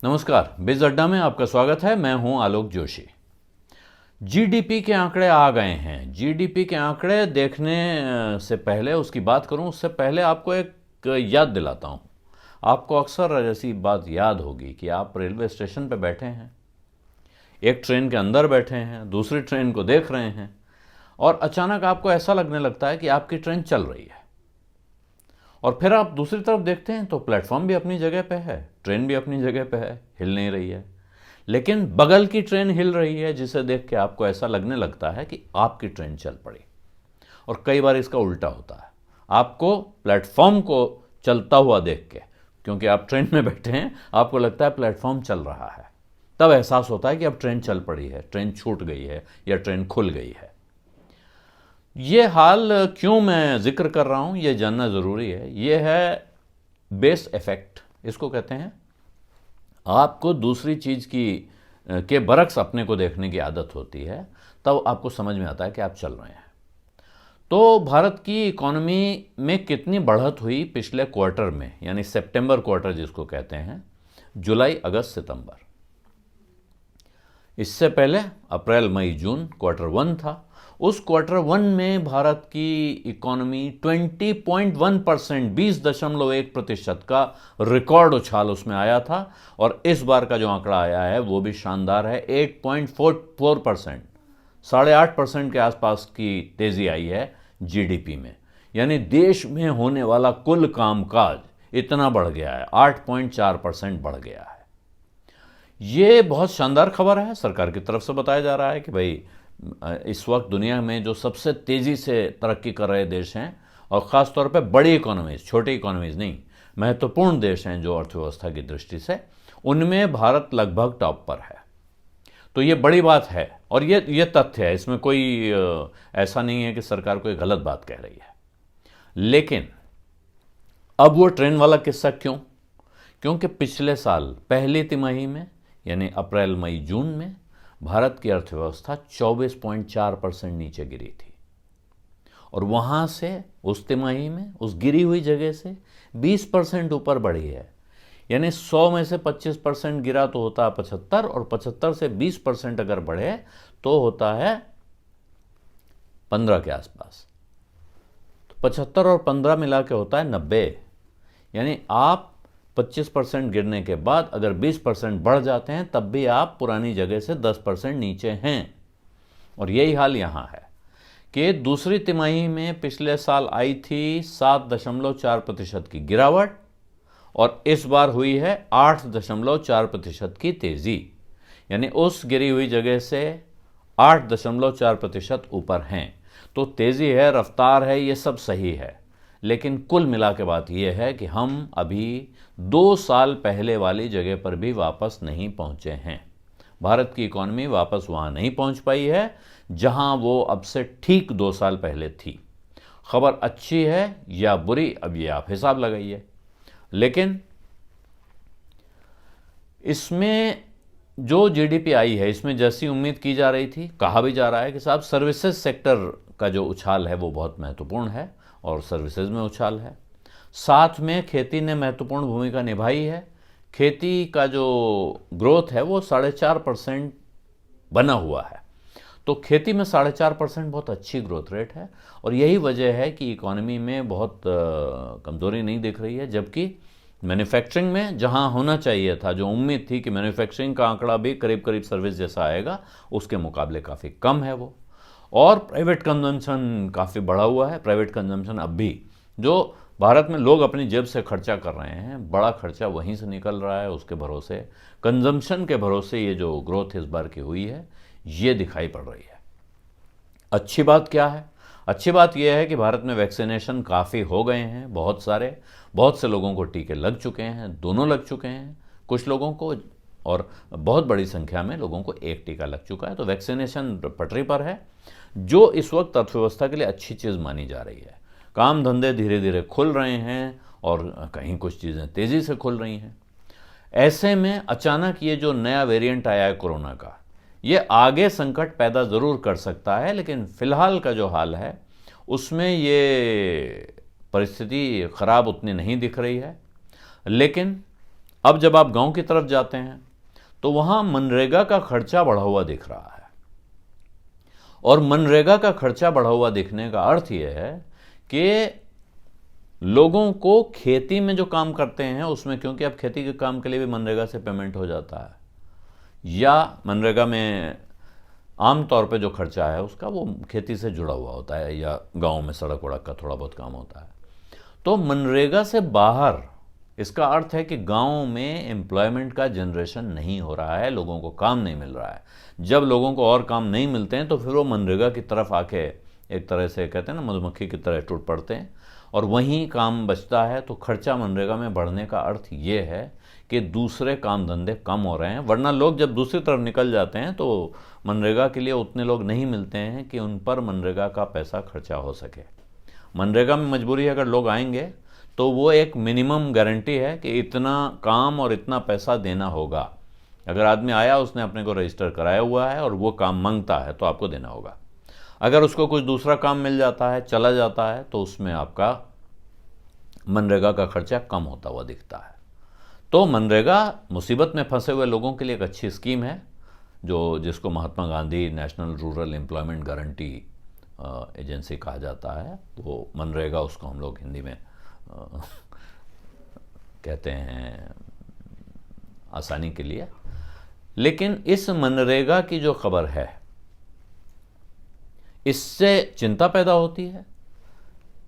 नमस्कार, बिज अड्डा में आपका स्वागत है। मैं हूं आलोक जोशी। जीडीपी के आंकड़े आ गए हैं। जीडीपी के आंकड़े देखने से पहले, उसकी बात करूं उससे पहले आपको एक याद दिलाता हूं। आपको अक्सर ऐसी बात याद होगी कि आप रेलवे स्टेशन पर बैठे हैं, एक ट्रेन के अंदर बैठे हैं, दूसरी ट्रेन को देख रहे हैं और अचानक आपको ऐसा लगने लगता है कि आपकी ट्रेन चल रही है। और फिर आप दूसरी तरफ देखते हैं तो प्लेटफॉर्म भी अपनी जगह पे है, ट्रेन भी अपनी जगह पे है, हिल नहीं रही है, लेकिन बगल की ट्रेन हिल रही है, जिसे देख के आपको ऐसा लगने लगता है कि आपकी ट्रेन चल पड़ी। और कई बार इसका उल्टा होता है, आपको प्लेटफॉर्म को चलता हुआ देख के, क्योंकि आप ट्रेन में बैठे हैं, आपको लगता है प्लेटफॉर्म चल रहा है, तब एहसास होता है कि अब ट्रेन चल पड़ी है, ट्रेन छूट गई है या ट्रेन खुल गई है। ये हाल क्यों मैं जिक्र कर रहा हूं, ये जानना ज़रूरी है। ये है बेस इफेक्ट, इसको कहते हैं। आपको दूसरी चीज़ की के बरक्स अपने को देखने की आदत होती है, तब आपको समझ में आता है कि आप चल रहे हैं। तो भारत की इकोनॉमी में कितनी बढ़त हुई पिछले क्वार्टर में, यानी सितंबर क्वार्टर जिसको कहते हैं, जुलाई अगस्त सितंबर। इससे पहले अप्रैल मई जून क्वार्टर वन था। उस क्वार्टर वन में भारत की इकोनॉमी 20.1%, 20.1% का रिकॉर्ड उछाल उसमें आया था। और इस बार का जो आंकड़ा आया है वो भी शानदार है, 8.44%, 8.5% के आसपास की तेजी आई है जीडीपी में। यानी देश में होने वाला कुल कामकाज इतना बढ़ गया है, 8.4% बढ़ गया है। ये बहुत शानदार खबर है। सरकार की तरफ से बताया जा रहा है कि भाई इस वक्त दुनिया में जो सबसे तेज़ी से तरक्की कर रहे देश हैं, और ख़ास तौर पे बड़ी इकोनॉमीज़, छोटी इकोनॉमीज़ नहीं, महत्वपूर्ण देश हैं जो अर्थव्यवस्था की दृष्टि से, उनमें भारत लगभग टॉप पर है। तो ये बड़ी बात है और ये तथ्य है, इसमें कोई ऐसा नहीं है कि सरकार कोई गलत बात कह रही है। लेकिन अब वो ट्रेन वाला किस्सा क्यों? क्योंकि पिछले साल पहली तिमाही में, यानी अप्रैल मई जून में, भारत की अर्थव्यवस्था 24.4% नीचे गिरी थी। और वहां से उस तिमाही में, उस गिरी हुई जगह से 20% ऊपर बढ़ी है। यानी 100 में से 25% गिरा तो होता है 75, और 75 से 20% अगर बढ़े तो होता है 15 के आसपास। तो 75 और 15 मिला के होता है 90। यानी आप 25% गिरने के बाद अगर 20% बढ़ जाते हैं, तब भी आप पुरानी जगह से 10% नीचे हैं। और यही हाल यहाँ है कि दूसरी तिमाही में पिछले साल आई थी 7.4% की गिरावट, और इस बार हुई है 8.4% की तेजी। यानी उस गिरी हुई जगह से 8.4% ऊपर हैं। तो तेजी है, रफ्तार है, ये सब सही है। लेकिन कुल मिला के बात यह है कि हम अभी 2 साल पहले वाली जगह पर भी वापस नहीं पहुंचे हैं। भारत की इकॉनमी वापस वहां नहीं पहुंच पाई है जहां वो अब से ठीक 2 साल पहले थी। खबर अच्छी है या बुरी, अब ये आप हिसाब लगाइए। लेकिन इसमें जो जीडीपी आई है, इसमें जैसी उम्मीद की जा रही थी, कहा भी जा रहा है कि साहब सर्विसेज सेक्टर का जो उछाल है वो बहुत महत्वपूर्ण है, और सर्विसेज में उछाल है। साथ में खेती ने महत्वपूर्ण भूमिका निभाई है। खेती का जो ग्रोथ है वो 4.5% बना हुआ है। तो खेती में 4.5% बहुत अच्छी ग्रोथ रेट है, और यही वजह है कि इकोनॉमी में बहुत कमज़ोरी नहीं दिख रही है। जबकि मैन्युफैक्चरिंग में जहां होना चाहिए था, जो उम्मीद थी कि मैन्युफैक्चरिंग का आंकड़ा भी करीब करीब सर्विस जैसा आएगा, उसके मुकाबले काफ़ी कम है वो। और प्राइवेट कंजम्पशन काफ़ी बढ़ा हुआ है। प्राइवेट कंजम्पशन अब भी, जो भारत में लोग अपनी जेब से खर्चा कर रहे हैं, बड़ा खर्चा वहीं से निकल रहा है, उसके भरोसे, कंजम्पशन के भरोसे ये जो ग्रोथ इस बार की हुई है, ये दिखाई पड़ रही है। अच्छी बात क्या है? अच्छी बात यह है कि भारत में वैक्सीनेशन काफ़ी हो गए हैं, बहुत से लोगों को टीके लग चुके हैं, दोनों लग चुके हैं, कुछ लोगों को, और बहुत बड़ी संख्या में लोगों को एक टीका लग चुका है। तो वैक्सीनेशन पटरी पर है, जो इस वक्त अर्थव्यवस्था के लिए अच्छी चीज़ मानी जा रही है। काम धंधे धीरे धीरे खुल रहे हैं, और कहीं कुछ चीज़ें तेज़ी से खुल रही हैं। ऐसे में अचानक ये जो नया वेरिएंट आया है कोरोना का, ये आगे संकट पैदा ज़रूर कर सकता है। लेकिन फ़िलहाल का जो हाल है उसमें ये परिस्थिति ख़राब उतनी नहीं दिख रही है। लेकिन अब जब आप गांव की तरफ जाते हैं तो वहां मनरेगा का खर्चा बढ़ा हुआ दिख रहा है, और मनरेगा का खर्चा बढ़ा हुआ दिखने का अर्थ यह है कि लोगों को खेती में जो काम करते हैं उसमें, क्योंकि अब खेती के काम के लिए भी मनरेगा से पेमेंट हो जाता है, या मनरेगा में आम तौर पे जो खर्चा है उसका वो खेती से जुड़ा हुआ होता है, या गांव में सड़क वड़क का थोड़ा बहुत काम होता है। तो मनरेगा से बाहर, इसका अर्थ है कि गांव में एम्प्लॉयमेंट का जनरेशन नहीं हो रहा है, लोगों को काम नहीं मिल रहा है। जब लोगों को और काम नहीं मिलते हैं तो फिर वो मनरेगा की तरफ आके एक तरह से कहते हैं ना, मधुमक्खी की तरह टूट पड़ते हैं, और वहीं काम बचता है। तो खर्चा मनरेगा में बढ़ने का अर्थ ये है कि दूसरे काम धंधे कम हो रहे हैं, वरना लोग जब दूसरी तरफ निकल जाते हैं तो मनरेगा के लिए उतने लोग नहीं मिलते हैं कि उन पर मनरेगा का पैसा खर्चा हो सके। मनरेगा में मजबूरी है, अगर लोग आएंगे तो वो एक मिनिमम गारंटी है कि इतना काम और इतना पैसा देना होगा। अगर आदमी आया, उसने अपने को रजिस्टर कराया हुआ है और वो काम मांगता है तो आपको देना होगा। अगर उसको कुछ दूसरा काम मिल जाता है, चला जाता है, तो उसमें आपका मनरेगा का खर्चा कम होता हुआ दिखता है। तो मनरेगा मुसीबत में फंसे हुए लोगों के लिए एक अच्छी स्कीम है, जिसको Mahatma Gandhi national rural employment guarantee agency कहा जाता है। वो मनरेगा, उसको हम लोग हिंदी में कहते हैं आसानी के लिए। लेकिन इस मनरेगा की जो खबर है, इससे चिंता पैदा होती है।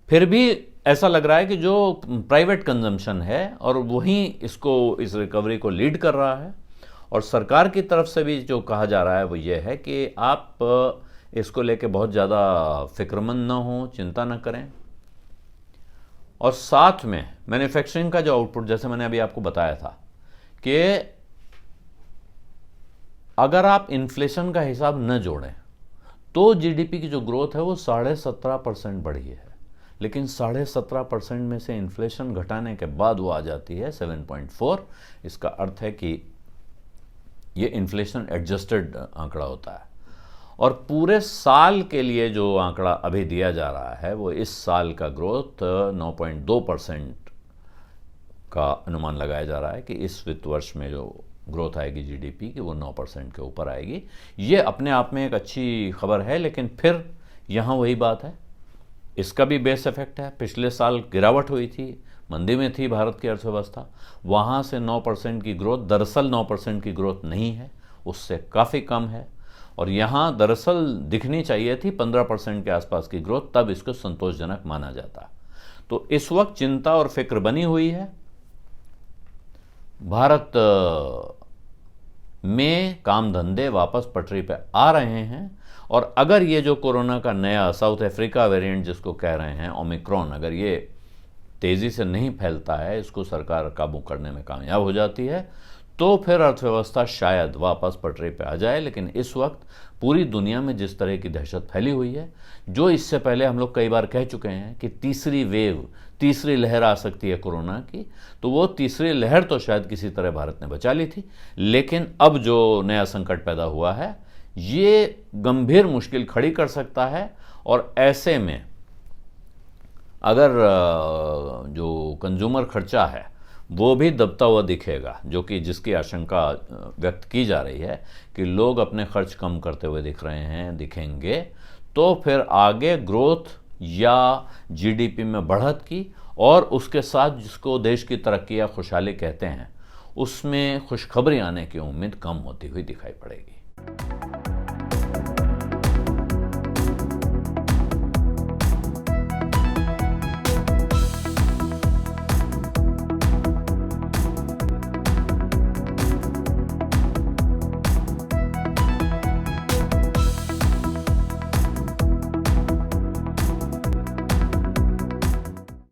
फिर भी ऐसा लग रहा है कि जो प्राइवेट कंजम्पशन है और वही इस रिकवरी को लीड कर रहा है, और सरकार की तरफ से भी जो कहा जा रहा है वो ये है कि आप इसको लेके बहुत ज़्यादा फिक्रमंद ना हो, चिंता ना करें। और साथ में मैन्युफैक्चरिंग का जो आउटपुट, जैसे मैंने अभी आपको बताया था कि अगर आप इन्फ्लेशन का हिसाब न जोड़ें तो जीडीपी की जो ग्रोथ है वो 17.5% बढ़ी है। लेकिन 17.5% में से इन्फ्लेशन घटाने के बाद वो आ जाती है 7.4। इसका अर्थ है कि ये इन्फ्लेशन एडजस्टेड आंकड़ा होता है, और पूरे साल के लिए जो आंकड़ा अभी दिया जा रहा है वो इस साल का ग्रोथ 9.2% का अनुमान लगाया जा रहा है कि इस वित्त वर्ष में जो ग्रोथ आएगी जीडीपी की वो 9% के ऊपर आएगी। ये अपने आप में एक अच्छी खबर है, लेकिन फिर यहाँ वही बात है, इसका भी बेस इफेक्ट है। पिछले साल गिरावट हुई थी, मंदी में थी भारत की अर्थव्यवस्था, वहाँ से 9% की ग्रोथ, दरअसल 9% की ग्रोथ नहीं है, उससे काफ़ी कम है। और यहाँ दरअसल दिखनी चाहिए थी 15% के आसपास की ग्रोथ, तब इसको संतोषजनक माना जाता। तो इस वक्त चिंता और फिक्र बनी हुई है। भारत में काम धंधे वापस पटरी पर आ रहे हैं, और अगर ये जो कोरोना का नया साउथ अफ्रीका वेरिएंट जिसको कह रहे हैं ओमिक्रॉन, अगर ये तेज़ी से नहीं फैलता है, इसको सरकार काबू करने में कामयाब हो जाती है, तो फिर अर्थव्यवस्था शायद वापस पटरी पे आ जाए। लेकिन इस वक्त पूरी दुनिया में जिस तरह की दहशत फैली हुई है, जो इससे पहले हम लोग कई बार कह चुके हैं कि तीसरी वेव, तीसरी लहर आ सकती है कोरोना की, तो वो तीसरी लहर तो शायद किसी तरह भारत ने बचा ली थी, लेकिन अब जो नया संकट पैदा हुआ है ये गंभीर मुश्किल खड़ी कर सकता है। और ऐसे में अगर जो कंज्यूमर खर्चा है वो भी दबता हुआ दिखेगा, जो कि जिसकी आशंका व्यक्त की जा रही है कि लोग अपने खर्च कम करते हुए दिखेंगे, तो फिर आगे ग्रोथ या जीडीपी में बढ़त की, और उसके साथ जिसको देश की तरक्की या खुशहाली कहते हैं, उसमें खुशखबरी आने की उम्मीद कम होती हुई दिखाई पड़ेगी।